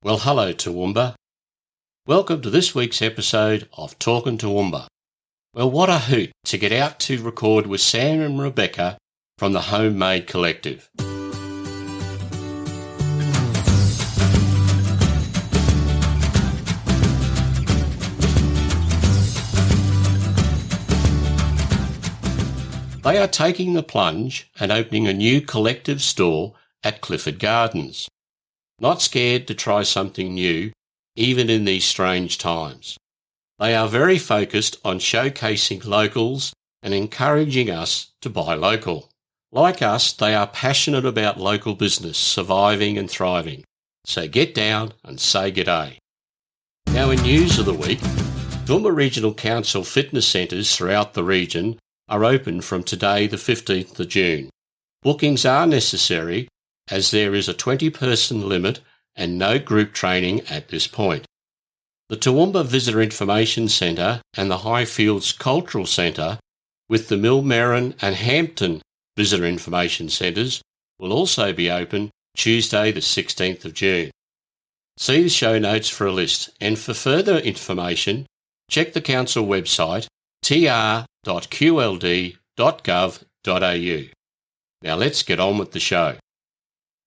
Well, hello, Toowoomba. Welcome to this week's episode of Talking Toowoomba. Well, what a hoot to get out to record with Sam and Rebecca from the Homemade Collective. They are taking the plunge and opening a new collective store at Clifford Gardens. Not scared to try something new, even in these strange times. They are very focused on showcasing locals and encouraging us to buy local. Like us, they are passionate about local business surviving and thriving. So get down and say g'day. Now in news of the week, Toowoomba Regional Council fitness centres throughout the region are open from today the 15th of June. Bookings are necessary as there is a 20-person limit and no group training at this point. The Toowoomba Visitor Information Centre and the Highfields Cultural Centre with the Millmerran and Hampton Visitor Information Centres will also be open Tuesday the 16th of June. See the show notes for a list, and for further information check the council website tr.qld.gov.au. Now let's get on with the show.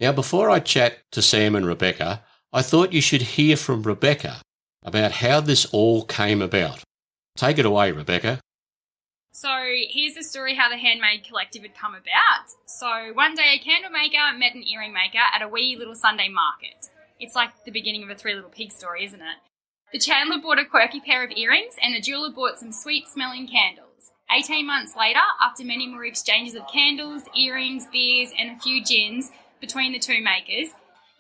Now before I chat to Sam and Rebecca, I thought you should hear from Rebecca about how this all came about. Take it away, Rebecca. So here's the story how the Handmade Collective had come about. So one day a candle maker met an earring maker at a wee little Sunday market. It's like the beginning of a Three Little Pigs story, isn't it? The chandler bought a quirky pair of earrings and the jeweller bought some sweet-smelling candles. 18 months later, after many more exchanges of candles, earrings, beers and a few gins between the two makers,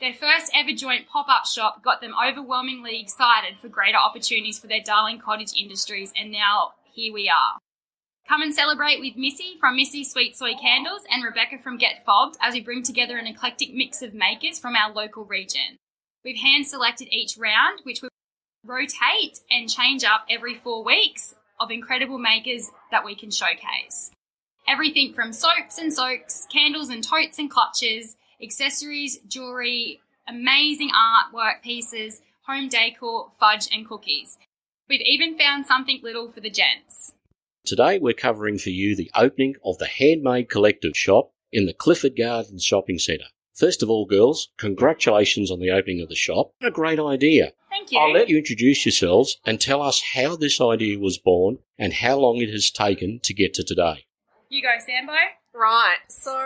their first ever joint pop-up shop got them overwhelmingly excited for greater opportunities for their darling cottage industries, and now here we are. Come and celebrate with Missy from Missy Sweet Soy Candles and Rebecca from Get Fobbed as we bring together an eclectic mix of makers from our local region. We've hand-selected each round, which will rotate and change up every 4 weeks of incredible makers that we can showcase. Everything from soaps and soaks, candles and totes and clutches, accessories, jewellery, amazing artwork pieces, home decor, fudge and cookies. We've even found something little for the gents. Today we're covering for you the opening of the Handmade Collective shop in the Clifford Gardens Shopping Centre. First of all, girls, congratulations on the opening of the shop. What a great idea. Thank you. I'll let you introduce yourselves and tell us how this idea was born and how long it has taken to get to today. You go, Sambo. Right, so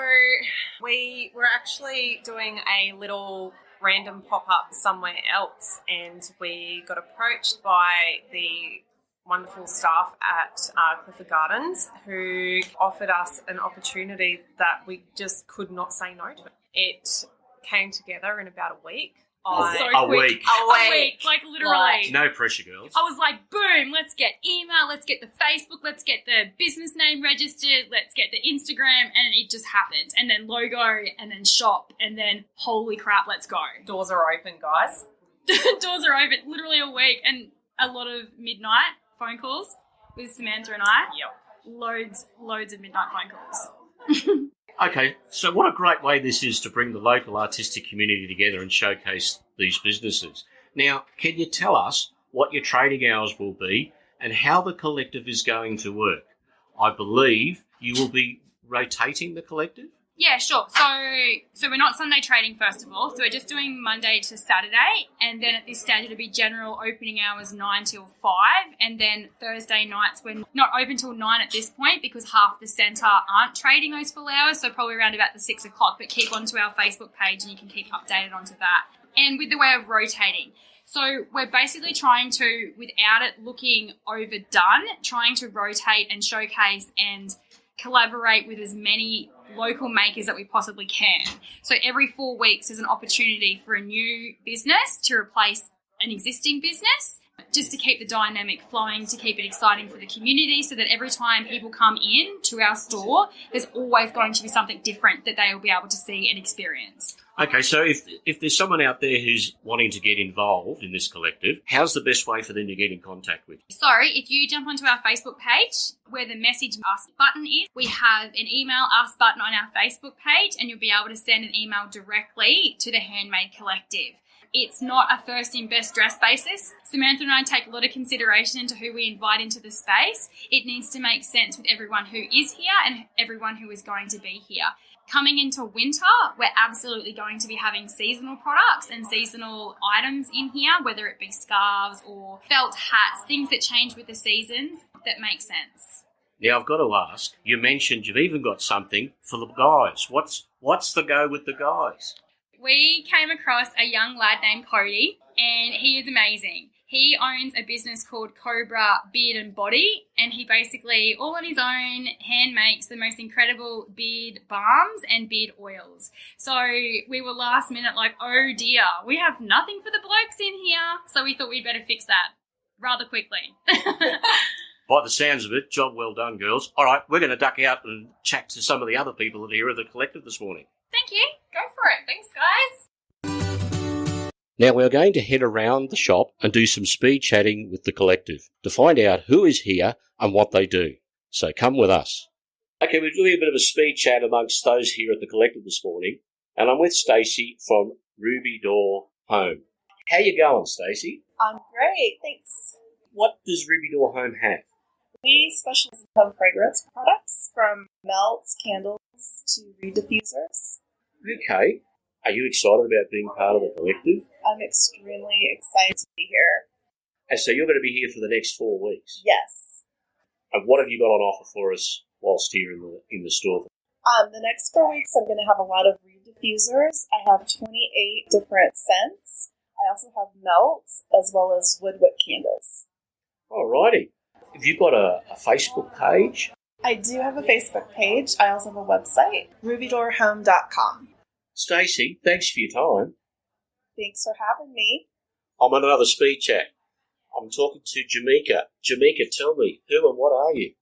we were actually doing a little random pop-up somewhere else and we got approached by the wonderful staff at Clifford Gardens who offered us an opportunity that we just could not say no to. It came together in about a week. A week. Like literally. No pressure, girls. I was like, boom, let's get email, let's get the Facebook, let's get the business name registered, let's get the Instagram, and it just happened. And then logo, and then shop, and then holy crap, let's go. Doors are open, guys. Doors are open, literally a week, and a lot of midnight phone calls with Samantha and I. Yep. Loads of midnight phone calls. Okay, so what a great way this is to bring the local artistic community together and showcase these businesses. Now, can you tell us what your trading hours will be and how the collective is going to work? I believe you will be rotating the collective? Yeah, sure. So we're not Sunday trading, first of all. So we're just doing Monday to Saturday. And then at this stage, it'll be general opening hours 9 till 5. And then Thursday nights, we're not open till 9 at this point because half the centre aren't trading those full hours. So probably around about the 6 o'clock. But keep onto our Facebook page and you can keep updated onto that. And with the way of rotating. So we're basically trying to, without it looking overdone, trying to rotate and showcase and collaborate with as many local makers that we possibly can. So every 4 weeks is an opportunity for a new business to replace an existing business, just to keep the dynamic flowing, to keep it exciting for the community, so that every time people come in to our store, there's always going to be something different that they will be able to see and experience. Okay, so if there's someone out there who's wanting to get involved in this collective, how's the best way for them to get in contact with you? So if you jump onto our Facebook page where the message us button is, we have an email us button on our Facebook page and you'll be able to send an email directly to the Handmade Collective. it's not a first in best dress basis. Samantha and I take a lot of consideration into who we invite into the space. It needs to make sense with everyone who is here and everyone who is going to be here. Coming into winter, we're absolutely going to be having seasonal products and seasonal items in here, whether it be scarves or felt hats, things that change with the seasons that make sense. Now, I've got to ask, you mentioned you've even got something for the guys. What's the go with the guys? We came across a young lad named Cody, and he is amazing. He owns a business called Cobra Beard and Body, and he basically, all on his own, hand makes the most incredible beard balms and beard oils. So we were last minute like, oh dear, we have nothing for the blokes in here. So we thought we'd better fix that rather quickly. By the sounds of it, job well done, girls. All right, we're going to duck out and chat to some of the other people that are here at the collective this morning. Thank you. Go for it. Thanks, guys. Now we're going to head around the shop and do some speed chatting with the collective to find out who is here and what they do. So come with us. Okay, we're doing a bit of a speed chat amongst those here at the collective this morning, and I'm with Stacey from Ruby Door Home. How you going, Stacey? I'm great, thanks. What does Ruby Door Home have? We specialize in home fragrance products, from melts, candles, to reed diffusers. Okay. Are you excited about being part of the collective? I'm extremely excited to be here. And so you're going to be here for the next 4 weeks? Yes. And what have you got on offer for us whilst here in the store? The next 4 weeks, I'm going to have a lot of reed diffusers. I have 28 different scents. I also have melts, as well as woodwick candles. Alrighty. Have you got a Facebook page? I do have a Facebook page. I also have a website, rubydoorhome.com. Stacey, thanks for your time. Thanks for having me. I'm on another speed chat. I'm talking to Jamaica. Jamaica, tell me, who and what are you?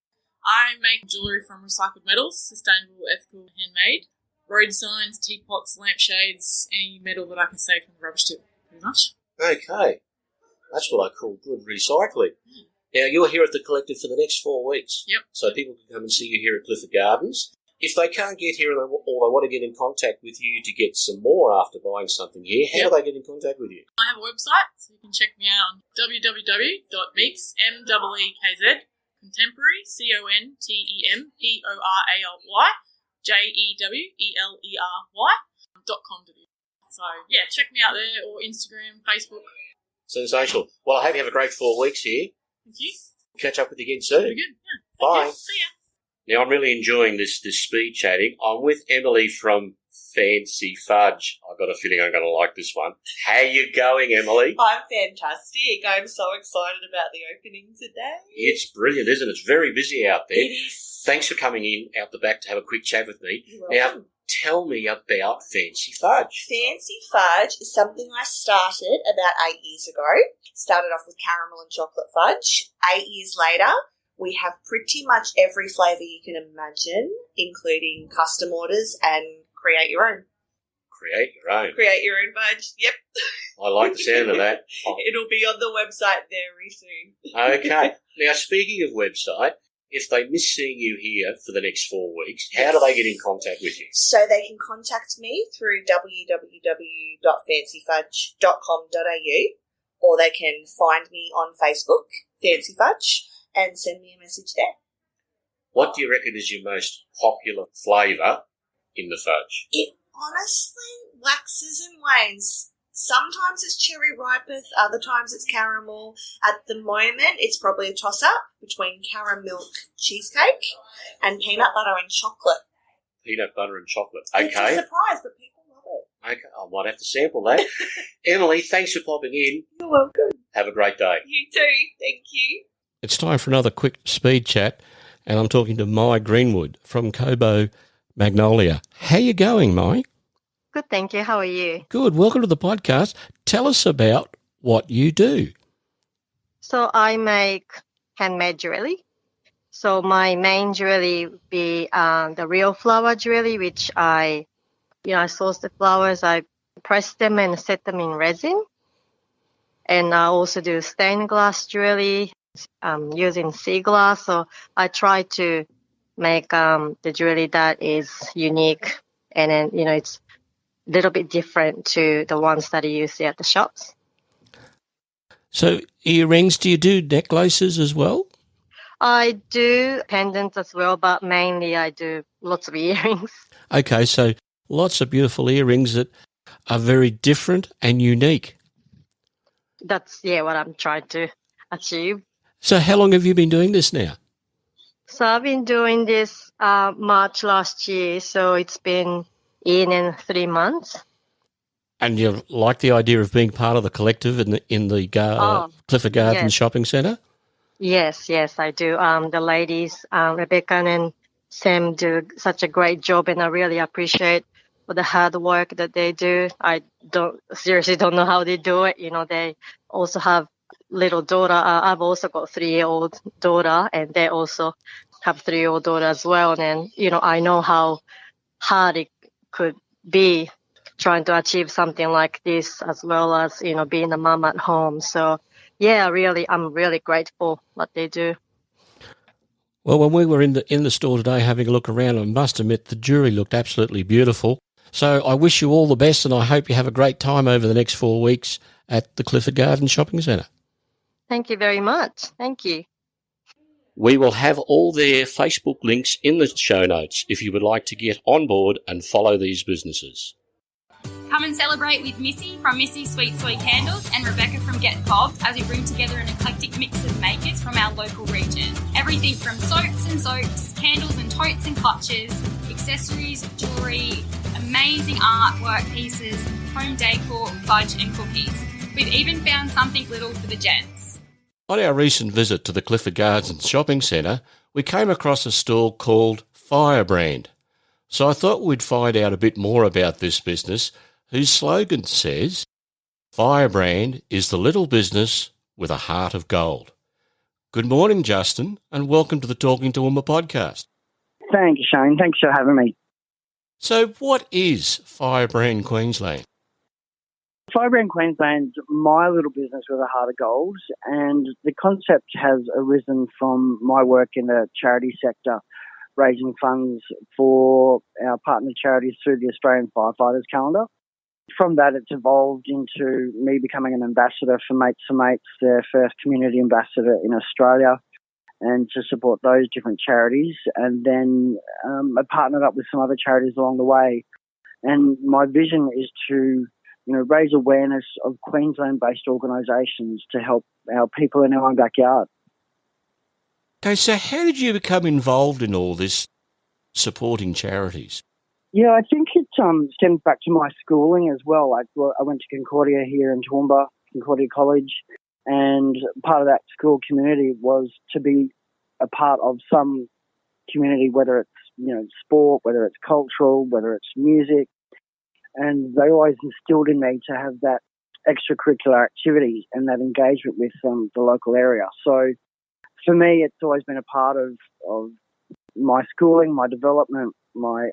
I make jewellery from recycled metals, sustainable, ethical, handmade. Road signs, teapots, lampshades, any metal that I can save from the rubbish tip, pretty much. Okay. That's what I call good recycling. Now, you're here at the collective for the next 4 weeks. Yep. So people can come and see you here at Clifford Gardens. If they can't get here or they want to get in contact with you to get some more after buying something here, how do they get in contact with you? I have a website, so you can check me out on www.meeks, M-E-E-K-Z, contemporary, CONTEMPORALY, JEWELERY.com.au. So, yeah, check me out there, or Instagram, Facebook. Sensational. Well, I hope you have a great 4 weeks here. Thank you. Catch up with you again soon. Very good. Yeah. Bye. Okay, see ya. Now, I'm really enjoying this speed chatting. I'm with Emily from Fancy Fudge. I've got a feeling I'm going to like this one. How you going, Emily? I'm fantastic. I'm so excited about the opening today. It's brilliant, isn't it? It's very busy out there. It is. Thanks for coming in out the back to have a quick chat with me. You're Now, welcome. tell me about Fancy Fudge. Fancy Fudge is something I started about 8 years ago. Started off with caramel and chocolate fudge. 8 years later, we have pretty much every flavour you can imagine, including custom orders and create your own. Create your own. Create your own fudge. Yep. I like the sound of that. It'll be on the website very soon. Okay. Now, speaking of website, if they miss seeing you here for the next 4 weeks, how do they get in contact with you? So they can contact me through www.fancyfudge.com.au, or they can find me on Facebook, Fancy Fudge, and send me a message there. What do you reckon is your most popular flavour in the fudge? It honestly waxes and wanes. Sometimes it's cherry ripeth, other times it's caramel. At the moment, it's probably a toss-up between caramel cheesecake and peanut butter and chocolate. Peanut butter and chocolate. It's a Okay. surprise, but people love it. Okay. I might have to sample that. Emily, thanks for popping in. You're welcome. Have a great day. You too. Thank you. It's time for another quick speed chat, and I'm talking to Mai Greenwood from Cobo Magnolia. How you going, Mai? Good, thank you. How are you? Good. Welcome to the podcast. Tell us about what you do. So I make handmade jewelry. So my main jewelry would be the real flower jewelry, which I source the flowers, I press them and set them in resin. And I also do stained glass jewelry using sea glass. So I try to make the jewelry that is unique, and then it's little bit different to the ones that you see at the shops. So earrings, do you do necklaces as well? I do pendants as well, but mainly I do lots of earrings. Okay, so lots of beautiful earrings that are very different and unique. That's, what I'm trying to achieve. So how long have you been doing this now? So I've been doing this March last year, so it's been in 3 months. And you like the idea of being part of the collective in the Clifford Gardens Shopping Centre? Yes, I do. The ladies, Rebecca and Sam, do such a great job, and I really appreciate for the hard work that they do. I seriously don't know how they do it. They also have little daughter. I've also got 3-year-old daughter, and they also have 3-year-old daughter as well. And I know how hard it could be trying to achieve something like this, as well as being a mom at home. So I'm really grateful what they do. Well, when we were in the store today having a look around, I must admit the jewellery looked absolutely beautiful. So I wish you all the best, and I hope you have a great time over the next 4 weeks at the Clifford Gardens Shopping Centre. Thank you very much. Thank you. We will have all their Facebook links in the show notes if you would like to get on board and follow these businesses. Come and celebrate with Missy from Missy's Sweet Soy Candles and Rebecca from Get Bobbed as we bring together an eclectic mix of makers from our local region. Everything from soaps and soaps, candles and totes and clutches, accessories, jewellery, amazing artwork pieces, home decor, fudge and cookies. We've even found something little for the gents. On our recent visit to the Clifford Gardens Shopping Centre, we came across a stall called Firebrand. So I thought we'd find out a bit more about this business, whose slogan says, "Firebrand is the little business with a heart of gold." Good morning, Justin, and welcome to the Talking to Woomba podcast. Thank you, Shane. Thanks for having me. So what is Firebrand Queensland? Firebrand Queensland's my little business with a heart of gold, and the concept has arisen from my work in the charity sector, raising funds for our partner charities through the Australian Firefighters Calendar. From that, it's evolved into me becoming an ambassador for Mates for Mates, their first community ambassador in Australia, and to support those different charities. And then I partnered up with some other charities along the way. And my vision is to raise awareness of Queensland-based organisations to help our people in our own backyard. Okay, so how did you become involved in all this, supporting charities? Yeah, I think it stems back to my schooling as well. I went to Concordia here in Toowoomba, Concordia College, and part of that school community was to be a part of some community, whether it's sport, whether it's cultural, whether it's music, and they always instilled in me to have that extracurricular activity and that engagement with the local area. So for me, it's always been a part of my schooling, my development, my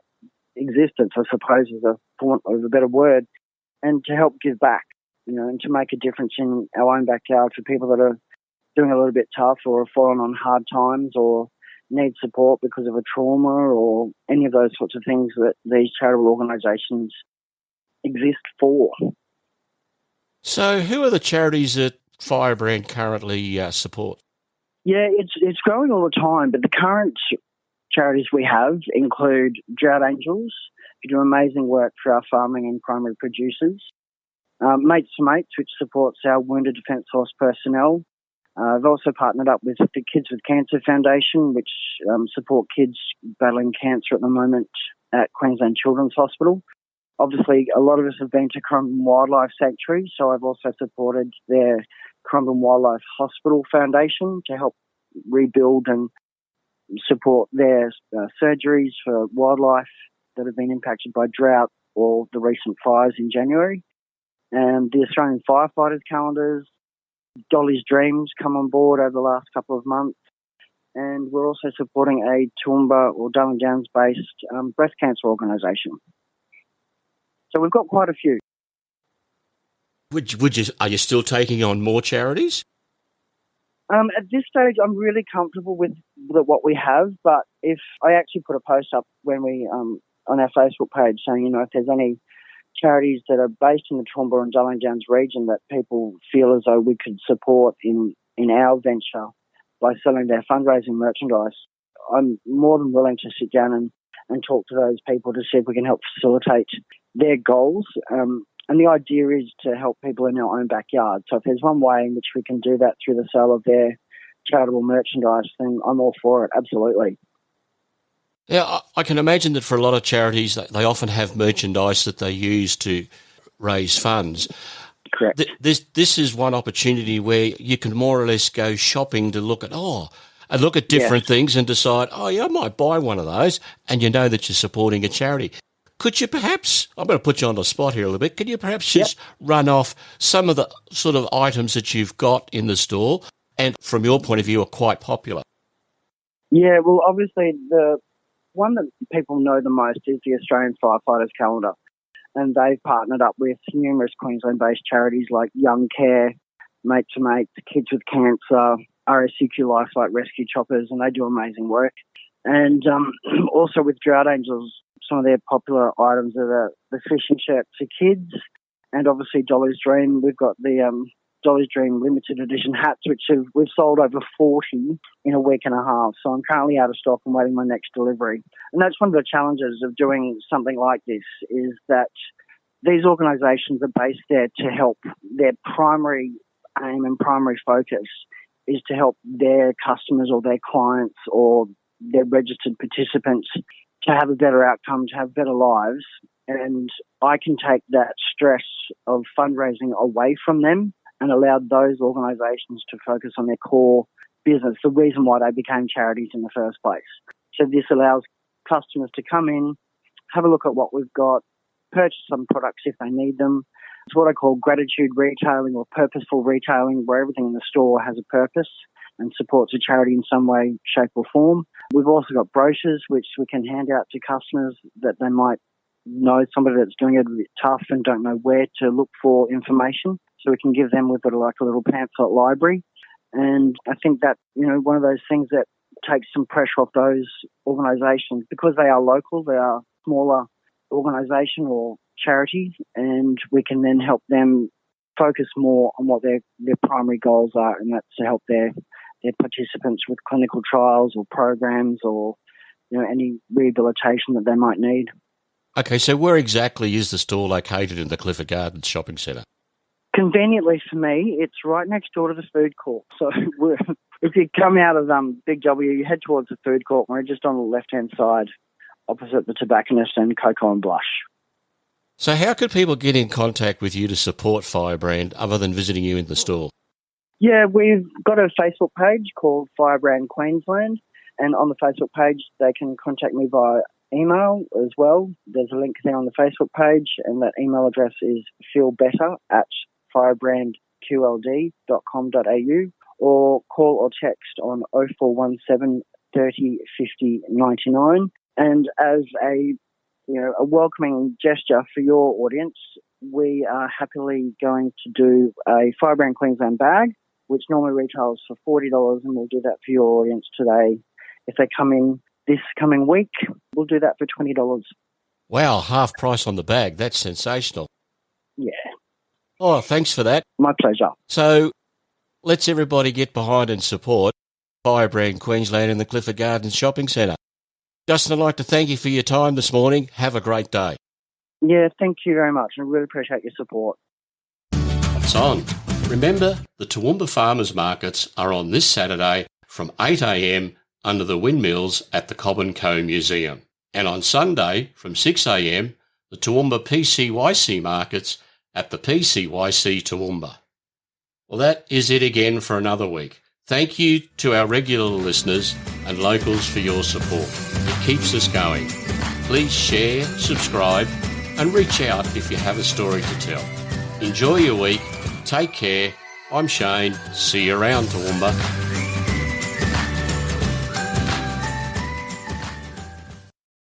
existence, I suppose, is a want of a better word, and to help give back, and to make a difference in our own backyard for people that are doing a little bit tough or have fallen on hard times or need support because of a trauma or any of those sorts of things that these charitable organisations exist for. So who are the charities that Firebrand currently support? Yeah, it's growing all the time, but the current charities we have include Drought Angels, who do amazing work for our farming and primary producers. Mates for Mates, which supports our Wounded Defence Force personnel. I've also partnered up with the Kids with Cancer Foundation, which support kids battling cancer at the moment at Queensland Children's Hospital. Obviously, a lot of us have been to Currumbin Wildlife Sanctuary, so I've also supported their Currumbin Wildlife Hospital Foundation to help rebuild and support their surgeries for wildlife that have been impacted by drought or the recent fires in January. And the Australian Firefighters Calendars, Dolly's Dreams come on board over the last couple of months. And we're also supporting a Toowoomba or Darling Downs-based breast cancer organisation. So we've got quite a few. Are you still taking on more charities? At this stage, I'm really comfortable with what we have, but if I actually put a post up when we on our Facebook page saying, if there's any charities that are based in the Toowoomba and Darling Downs region that people feel as though we could support in our venture by selling their fundraising merchandise, I'm more than willing to sit down and talk to those people to see if we can help facilitate their goals. And the idea is to help people in our own backyard. So if there's one way in which we can do that through the sale of their charitable merchandise, then I'm all for it, absolutely. Yeah, I can imagine that for a lot of charities, they often have merchandise that they use to raise funds. Correct. This is one opportunity where you can more or less go shopping to look at different things and decide, I might buy one of those, and you know that you're supporting a charity. Could you perhaps, I'm going to put you on the spot here a little bit, could you perhaps just run off some of the sort of items that you've got in the store and from your point of view are quite popular? Yeah, well, obviously the one that people know the most is the Australian Firefighters Calendar, and they've partnered up with numerous Queensland-based charities like Young Care, Mate to Mate, Kids with Cancer, RSCQ Lifelight Rescue Choppers, and they do amazing work. And also with Drought Angels, some of their popular items are the fishing shirts for kids, and obviously Dolly's Dream. We've got the Dolly's Dream limited edition hats, which we've sold over 40 in a week and a half. So I'm currently out of stock and waiting my next delivery. And that's one of the challenges of doing something like this, is that these organisations are based there to help. Their primary aim and primary focus is to help their customers or their clients or their registered participants to have a better outcome, to have better lives. And I can take that stress of fundraising away from them and allow those organisations to focus on their core business, the reason why they became charities in the first place. So this allows customers to come in, have a look at what we've got, purchase some products if they need them. It's what I call gratitude retailing or purposeful retailing, where everything in the store has a purpose and supports a charity in some way, shape or form. We've also got brochures which we can hand out to customers that they might know somebody that's doing it a bit tough and don't know where to look for information. So we can give them, we've got like a little pamphlet library. And I think that, one of those things that takes some pressure off those organisations, because they are local, they are smaller organisation or charity, and we can then help them focus more on what their primary goals are, and that's to help their participants with clinical trials or programs or any rehabilitation that they might need. Okay, so where exactly is the store located in the Clifford Gardens shopping centre? Conveniently for me, it's right next door to the food court. So if you come out of Big W, you head towards the food court. We're just on the left-hand side, opposite the Tobacconist and Cocoa and Blush. So how could people get in contact with you to support Firebrand other than visiting you in the store? Yeah, we've got a Facebook page called Firebrand Queensland, and on the Facebook page they can contact me via email as well. There's a link there on the Facebook page, and that email address is feelbetter@firebrandqld.com.au, or call or text on 0417 30 50 99. And as a welcoming gesture for your audience, we are happily going to do a Firebrand Queensland bag, which normally retails for $40, and we'll do that for your audience today. If they come in this coming week, we'll do that for $20. Wow, half price on the bag. That's sensational. Yeah. Oh, thanks for that. My pleasure. So let's everybody get behind and support Firebrand Queensland in the Clifford Gardens Shopping Centre. Justin, I'd like to thank you for your time this morning. Have a great day. Yeah, thank you very much. I really appreciate your support. It's on. Remember, the Toowoomba Farmers Markets are on this Saturday from 8 a.m. under the windmills at the Cobb & Co Museum. And on Sunday from 6 a.m, the Toowoomba PCYC Markets at the PCYC Toowoomba. Well, that is it again for another week. Thank you to our regular listeners and locals for your support. It keeps us going. Please share, subscribe, and reach out if you have a story to tell. Enjoy your week. Take care. I'm Shane. See you around, Toowoomba.